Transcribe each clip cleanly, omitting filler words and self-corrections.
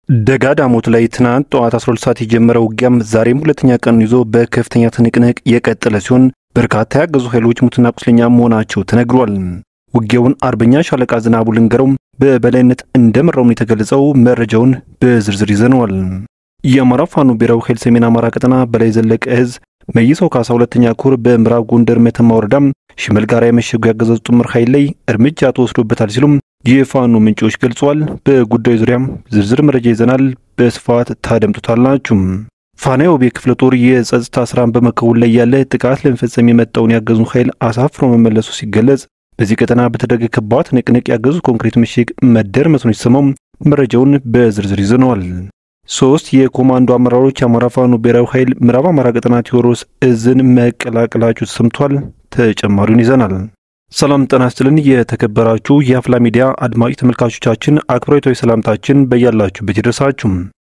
ደጋዳሞት ላይ ትናንት ጠዋት 12 ሰዓት የጀመረው ውጊያም ዛሬም ሁለተኛ ቀን ይዞ በከፍተኛ ትንቅንቅ የቀጠለ ሲሆን በርካታ ያገዙ ኃይሎች ሙትና ቁስለኛ መሆናቸው ተነግሯል። ውጊያውን አርበኛ ሻለቃ ዝናቡ ልንገረው በበላይነት እንደመራው የተገለጸው መረጃውን በዝርዝር ይዘነዋል። የአማራ ፋኖ ብሔራዊ ኃይል ሰሜን አማራ ቀጠና በላይ ዘለቀ እዝ መይሰው ካሳ ሁለተኛ ኮር በምዕራብ ጎንደር መተማ ወረዳም ሽመል ጋራ የመሸጉ ያገዛዙ ጥምር ኃይል ላይ እርምጃ ተወስዶበታል ሲሉም የፋኖ ምንጮች ገልጸዋል። በጉዳዩ ዙሪያም ዝርዝር መረጃ ይዘናል፣ በስፋት ታደምጡታላችሁ። ፋናው በክፍለ ጦር የጸጥታ ስራን በመከወን ላይ ያለ ጥቃት ለመፈጸም የመጣውን ያገዙ ኃይል አሳፍሮ መመለሱ ሲገለጽ በዚህ ቀጠና በተደረገ ከባድ ንቅንቅ ያገዙ ኮንክሪት ምሽግ መደርመሱን ሲሰማው መረጃውን በዝርዝር ይዘነዋል። 3 የኮማንዶ አመራሮች የአማራ ፋኖ ብሔራዊ ኃይል ምዕራብ አማራ ቀጠና ቴዎድሮስ እዝን መቀላቀላቸው ተሰምቷል። ተጨማሪውን ይዘናል። ሰላም ጤና ይስጥልን። የተከበራችሁ የአፍላ ሚዲያ አድማጭ ተመልካቾቻችን አክብሮታዊ ሰላምታችን በያላችሁበት ይድረሳችሁ።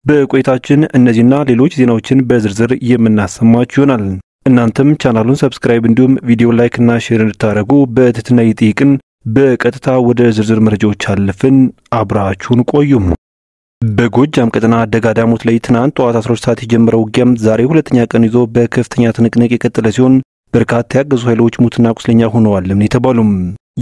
በቆይታችን እነዚህና ሌሎች ዜናዎችን በዝርዝር የምናሰማችሁ ይሆናል። እናንተም ቻናሉን ሰብስክራይብ እንዲሁም ቪዲዮ ላይክ እና ሼር እንድታደርጉ በትህትና እየጠየቅን በቀጥታ ወደ ዝርዝር መረጃዎች አለፍን። አብራችሁን ቆዩ። በጎጃም ቀጠና ደጋዳሞት ላይ ትናንት ጠዋት 12 ሰዓት የጀመረው ውጊያም ዛሬ ሁለተኛ ቀን ይዞ በከፍተኛ ትንቅንቅ የቀጠለ ሲሆን በርካታ ያገዙ ኃይሎች ሙትና ቁስለኛ ሆነዋል የተባሉም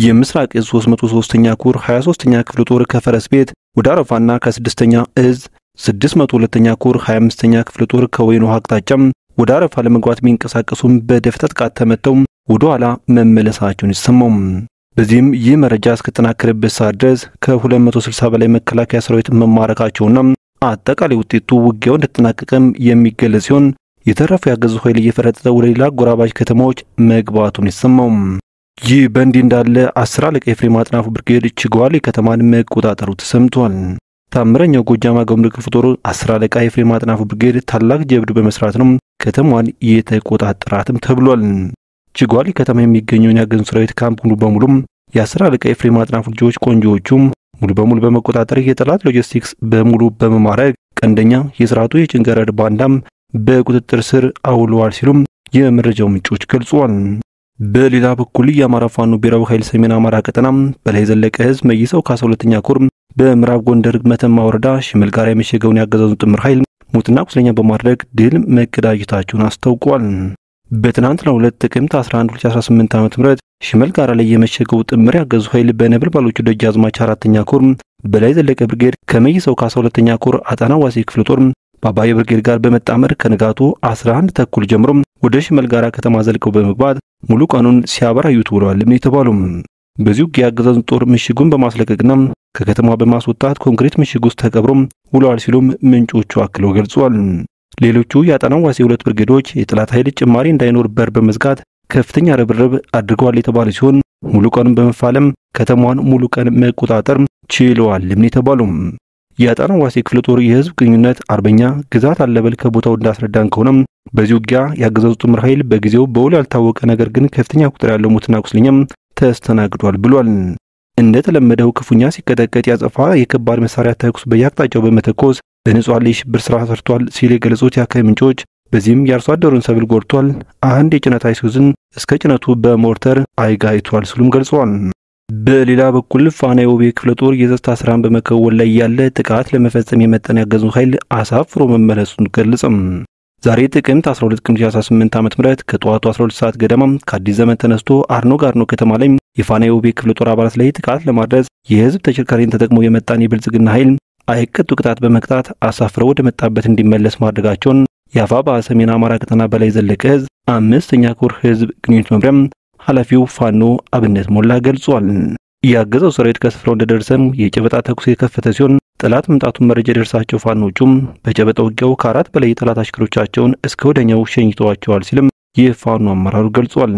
የምስራቅ እዝ 303ኛ ኮር 23ኛ ክፍለ ጦር ከፈረስ ቤት ወደ አረፋና ከ6ኛ እዝ 602ኛ ኮር 25ኛ ክፍለ ጦር ከወይኑ አቅጣጫም ወደ አረፋ ለመግባት ቢንቀሳቀሱም በደፈጣ ጥቃት ተመተው ወደ ኋላ መመለሳቸውን ይሰማው። በዚህም ይህ መረጃ እስከተጠናከረበት ሰዓት ድረስ ከ260 በላይ መከላከያ ሰራዊት መማረካቸውና አጠቃላይ ውጤቱ ውጊያው እንደተጠናቀቀም የሚገለጽ ሲሆን የተረፈ ያገዙ ኃይል እየፈረጠጠ ወደ ሌላ ጎራባች ከተማዎች መግባቱን ይሰማው። ይህ በእንዲህ እንዳለ 10 አለቃ ኤፍሬም አጥናፉ ብርጌድ ችጓሊ ከተማን መቆጣጠሩ ተሰምቷል። ታምረኛው ጎጃም አገው ምድር ክፍለ ጦር 10 አለቃ ኤፍሬም አጥናፉ ብርጌድ ታላቅ ጀብዱ በመስራት ነው ከተማዋን የተቆጣጠራትም ተብሏል። ችጓሊ ከተማ የሚገኘውን ያገዙ ሰራዊት ካምፕ ሙሉ በሙሉ የ10 አለቃ ኤፍሬም አጥናፉ ልጆች ቆንጆዎቹም ሙሉ በሙሉ በመቆጣጠር የጠላት ሎጂስቲክስ በሙሉ በመማረክ ቀንደኛ የሥርዓቱ የጭንገረድ ባንዳም በቁጥጥር ስር አውለዋል ሲሉም የመረጃው ምንጮች ገልጸዋል። በሌላ በኩል የአማራ ፋኖ ብሔራዊ ኃይል ሰሜን አማራ ቀጠና በላይ ዘለቀ እዝ መይሰው ካሳ ሁለተኛ ኮር በምዕራብ ጎንደር መተማ ወረዳ ሽመል ጋራ የመሸገውን ያገዛዙ ጥምር ኃይል ሙትና ቁስለኛ በማድረግ ድል መቀዳጀታቸውን አስታውቀዋል። በትናንትናው ዕለት ጥቅምት 11 2018 ዓ.ም ሽመል ጋራ ላይ የመሸገው ጥምር ያገዙ ኃይል በነበልባሎቹ ደጃዝማች 4ኛ ኮር በላይ ዘለቀ ብርጌድ ከመይሰው ካሳ ሁለተኛ ኮር አጣና ዋሴ ክፍለ ጦር ባባይ ብርጌድ ጋር በመጣመር ከንጋቱ 11 ተኩል ጀምሮ ወደ ሽመል ጋራ ከተማ ዘልቀው በመግባት ሙሉ ቀኑን ሲያበራዩት ውለዋል የተባሉም በዚሁ ያገዛዙ ጦር ምሽጉን በማስለቀቅና ከከተማዋ በማስወጣት ኮንክሪት ምሽግ ውስጥ ተቀብሮም ውለዋል ሲሉም ምንጮቹ አክለው ገልጸዋል። ሌሎቹ የአጣና ዋሴ 2 ብርጌዶች የጠላት ኃይል ጭማሪ እንዳይኖር በር በመዝጋት ከፍተኛ ርብርብ አድርገዋል የተባለ ሲሆን ሙሉ ቀኑን በመፋለም ከተማዋን ሙሉ ቀን መቆጣጠር ችለዋል የተባሉም የአጣና ዋሴ ክፍለ ጦር የህዝብ ግንኙነት አርበኛ ግዛት አለበል ከቦታው እንዳስረዳን ከሆነም በዚህ ውጊያ ያገዛዙ ጥምር ኃይል በጊዜው በውል ያልታወቀ ነገር ግን ከፍተኛ ቁጥር ያለው ሙትና ቁስለኛም ተስተናግዷል ብሏል። እንደተለመደው ክፉኛ ሲቀጠቀጥ ያጸፋ የከባድ መሳሪያ ተኩስ በየአቅጣጫው በመተኮስ በንጹሃን ላይ ሽብር ስራ ሰርቷል ሲል የገለጹት የአካባቢ ምንጮች በዚህም የአርሶ አደሩን ሰብል ጎድቷል፣ አንድ የጭነት አይሱዝን እስከ ጭነቱ በሞርተር አይጋይቷል ሲሉም ገልጸዋል። በሌላ በኩል ፋናው በክፍለ ጦር የጸጥታ ስራን በመከወን ላይ ያለ ጥቃት ለመፈጸም የመጣን ያገዙ ኃይል አሳፍሮ መመለሱን ገልጸም ዛሬ ጥቅምት 12 ቀን 2018 ዓ.ም ከጠዋቱ 12 ሰዓት ገደማ ከአዲስ ዘመን ተነስቶ አርኖ ጋርኖ ከተማ ላይ የፋናው በክፍለ ጦር አባላት ላይ ጥቃት ለማድረስ የህዝብ ተሽከርካሪን ተጠቅሞ የመጣን የብልጽግና ኃይል አይቀጡ ቅጣት በመቅጣት አሳፍረው ወደ መጣበት እንዲመለስ ማድረጋቸውን የአፋባ ሰሜን አማራ ቀጠና በላይ ዘለቀ እዝ 5ኛ ኮር ህዝብ ግንኙነት መምሪያ ኃላፊው ፋኖ አብነት ሞላ ገልጿል። ያገዛው ሰራዊት ከስፍራው እንደደረሰም የጨበጣ ተኩስ የከፈተ ሲሆን ጠላት መምጣቱን መረጃ ደርሳቸው ፋኖቹም በጨበጣ ውጊያው ከ4 በላይ የጠላት አሽከሮቻቸውን እስከ ወደኛው ሸኝተዋቸዋል ሲልም የፋኖ አመራሩ ገልጿል።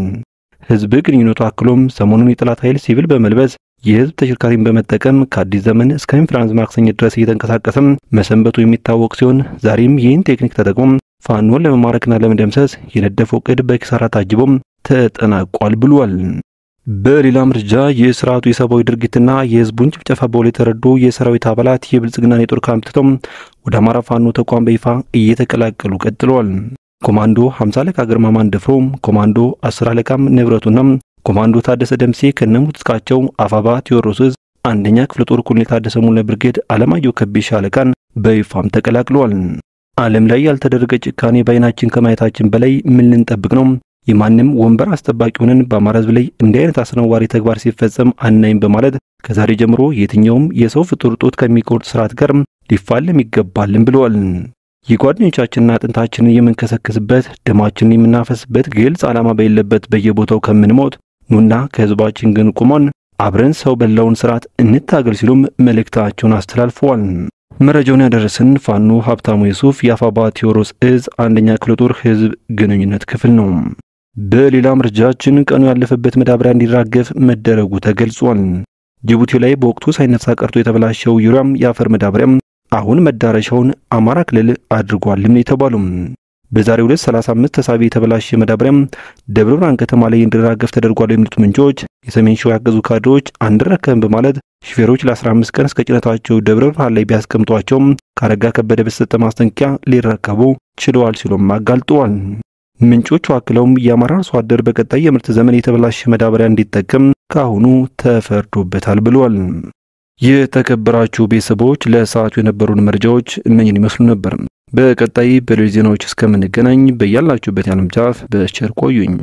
ህዝብ ግንኙነቱ አክሎም ሰሞኑን የጠላት ኃይል ሲቪል በመልበስ የህዝብ ተሽከርካሪን በመጠቀም ከአዲስ ዘመን እስከ ኢንፍራንስ ማክሰኝት ድረስ እየተንቀሳቀሰም መሰንበቱ የሚታወቅ ሲሆን ዛሬም ይህን ቴክኒክ ተጠቅሞ ፋኖን ለመማረክና ለመደምሰስ የነደፈው ዕቅድ በኪሳራ ታጅቦም ተጠናቋል ብሏል። በሌላ መረጃ የሥርዓቱ የሰብአዊ ድርጊትና የህዝቡን ጭፍጨፋ በውል የተረዱ የሰራዊት አባላት የብልጽግና የጦር ካምፕ ትተው ወደ አማራ ፋኖ ተቋም በይፋ እየተቀላቀሉ ቀጥለዋል። ኮማንዶ 50 አለቃ ግርማ ማንደፍሮ፣ ኮማንዶ 10 አለቃም ንብረቱና ኮማንዶ ታደሰ ደምሴ ከነሙት እስካቸው አፋባ ቴዎድሮስ አንደኛ ክፍለ ጦር ኮሎኔል ታደሰ ሙሉ ብርጌድ አለማየሁ ከቤ ሻለቃን በይፋም ተቀላቅሏል። ዓለም ላይ ያልተደረገ ጭካኔ በዓይናችን ከማየታችን በላይ ምን ልንጠብቅ ነው? የማንም ወንበር አስጠባቂ ሆነን በአማራ ሕዝብ ላይ እንዲህ አይነት አስነዋሪ ተግባር ሲፈጸም አናይም በማለት ከዛሬ ጀምሮ የትኛውም የሰው ፍጡር ጡት ከሚቆርጥ ስርዓት ጋር ሊፋለም ይገባልን ብለዋል። የጓደኞቻችንና አጥንታችንን የምንከሰክስበት ደማችንን የምናፈስበት ግልጽ ዓላማ በሌለበት በየቦታው ከምንሞት ኑና ከህዝባችን ግን ቁመን አብረን ሰው በላውን ስርዓት እንታገል ሲሉም መልእክታቸውን አስተላልፈዋል። መረጃውን ያደረሰን ፋኖ ሀብታሙ የሱፍ የአፋባ ቴዎድሮስ እዝ አንደኛ ክፍለ ጦር ህዝብ ግንኙነት ክፍል ነው። በሌላ መረጃችን ቀኑ ያለፈበት መዳበሪያ እንዲራገፍ መደረጉ ተገልጿል። ጅቡቲ ላይ በወቅቱ ሳይነሳ ቀርቶ የተበላሸው ዩሪያም የአፈር መዳበሪያም አሁን መዳረሻውን አማራ ክልል አድርጓልም የተባሉም በዛሬው ዕለት 35 ተሳቢ የተበላሸ መዳበሪያም ደብረ ብርሃን ከተማ ላይ እንዲራገፍ ተደርጓል የሚሉት ምንጮች የሰሜን ሸዋ ያገዙ ካድሬዎች አንደረከም በማለት ሹፌሮች ለ15 ቀን እስከ ጭነታቸው ደብረ ብርሃን ላይ ቢያስቀምጧቸው ካረጋ ከበደ በተሰጠ ማስጠንቀቂያ ሊረከቡ ችለዋል ሲሉም አጋልጠዋል። ምንጮቹ አክለውም የአማራ አርሶ አደር በቀጣይ የምርት ዘመን የተበላሸ መዳበሪያ እንዲጠቀም ካሁኑ ተፈርዶበታል ብለዋል። የተከበራችሁ ቤተሰቦች ለሰዓቱ የነበሩን መረጃዎች እነኝን ይመስሉ ነበር። በቀጣይ በሌሎች ዜናዎች እስከምንገናኝ በያላችሁበት የዓለም ጫፍ በቸር ቆዩኝ።